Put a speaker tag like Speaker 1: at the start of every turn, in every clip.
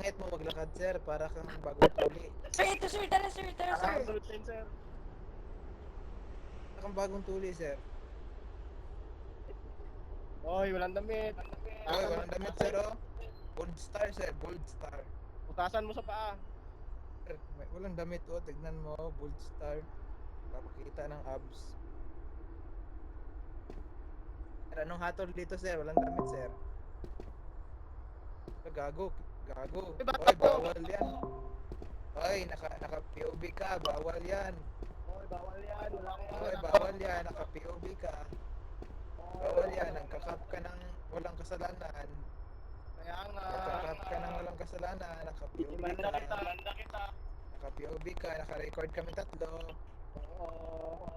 Speaker 1: Ingat mo maglakad, sir, para kang bagong tuli.
Speaker 2: Sir, ito sir, tara sir, tara sir.
Speaker 3: Sir.
Speaker 1: Para kang bagong tuli, sir.
Speaker 3: Oy, walang damit.
Speaker 1: Oy, walang damit, sir, oh. Bold star, sir, bold star.
Speaker 3: Utasan mo sa paa.
Speaker 1: Sir, walang damit, oh. Tignan mo, bold star. Papakita ng abs. Sir, anong hatol dito, sir? Walang damit, sir. Gago, gago. Oy, bawal yan. Oy, naka-POV ka, bawal yan.
Speaker 3: Oy, bawal yan. Wala kang
Speaker 1: Oy, bawal yan, naka-POV ka. Bawal yan, nagkakap ka ng walang kasalanan.
Speaker 3: Kaya nga.
Speaker 1: Nagkakap ka ng walang kasalanan, naka-POV
Speaker 3: Imanda
Speaker 1: ka.
Speaker 3: kita.
Speaker 1: Naka-POV ka, naka-record kami tatlo.
Speaker 3: Oo.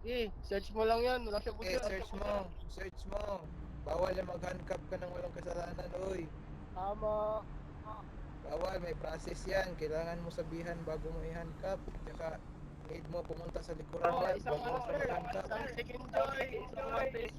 Speaker 3: Sige, search mo lang yan. Wala siya
Speaker 1: Okay, search mo. Bawal na mag-handcuff ka ng walang kasalanan, oy.
Speaker 3: Tama.
Speaker 1: Bawal, may process yan. Kailangan mo sabihan bago mo i-handcuff. Tsaka, need mo pumunta sa likuran
Speaker 3: Oh,
Speaker 1: yan
Speaker 3: isang
Speaker 1: bago mo
Speaker 3: sir.
Speaker 1: i-handcuff.
Speaker 3: Isang second joy. Isang matis.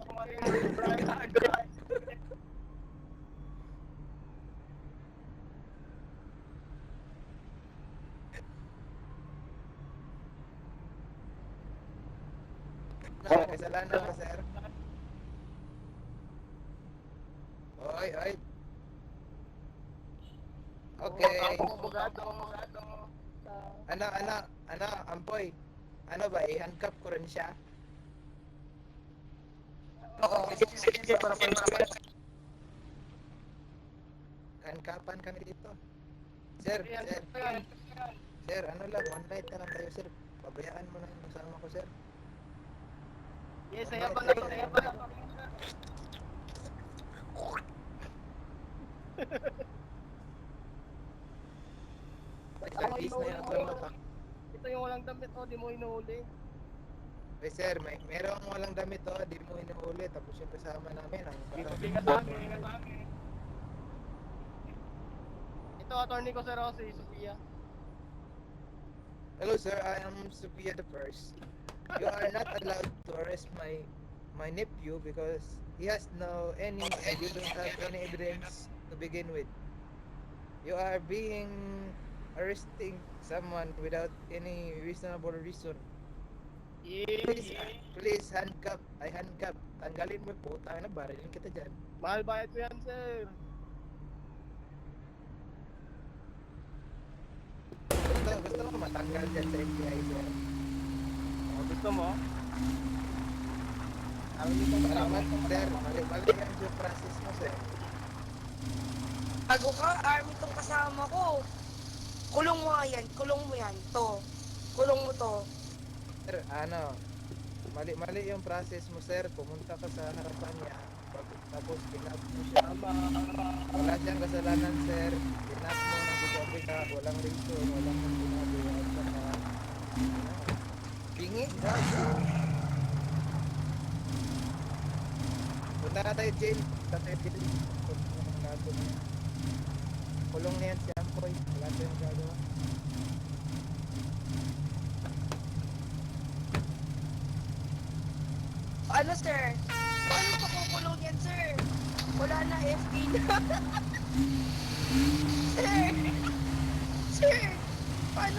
Speaker 1: May kasalanan ka, sir? Oy, oy. Okay.
Speaker 3: Abogado.
Speaker 1: Ano, Ampoy? Ano ba, i-handcuff ko rin siya?
Speaker 2: Oo, sige, para
Speaker 1: Handcuffan kami dito. Sir, ano lang, one night na lang tayo, sir. Pabayaan mo na yung kasama ko, sir.
Speaker 3: Yes, saya pa lang.
Speaker 1: At least na yung mata.
Speaker 3: Ito yung walang damit, oh, di mo inuuli.
Speaker 1: Eh, sir, merong walang damit, oh, di mo inuuli. Tapos yung kasama namin, ang
Speaker 3: Ingat sa akin. Ito, attorney ko, Sir Rossi, Sophia.
Speaker 1: Hello, sir, I am Sophia the First. You are not allowed to arrest my nephew because he has you don't have any evidence to begin with. You are being arresting someone without any reasonable reason. Please handcuff. Tanggalin mo po. Tanggalin na, barilin kita dyan.
Speaker 3: Mahal bayad ko yan, sir.
Speaker 1: Gusto mo matanggal dyan sa FBI, sir?
Speaker 3: Oh, gusto mo?
Speaker 1: Salamat, sir. Mali ang due process mo, sir.
Speaker 2: Bago ka, army tong kasama ko. Kulong mo yan, kulong mo yan. To. Kulong mo to.
Speaker 1: Sir, mali yung process mo, sir. Pumunta ka sa harapan niya. Tapos, kinap mo siya. Wala siyang kasalanan, sir. Kinap mo ng bugabi ka. Walang reason. Walang ginagawa. At saka, bingi. Punta na tayo, jail. Punta tayo, jail. Kulong na yan si Ampoy. Wala tayong gagawa.
Speaker 2: Ano sir? Paano pa kukulong yan sir? Wala na FP na. Sir! Sir! Paano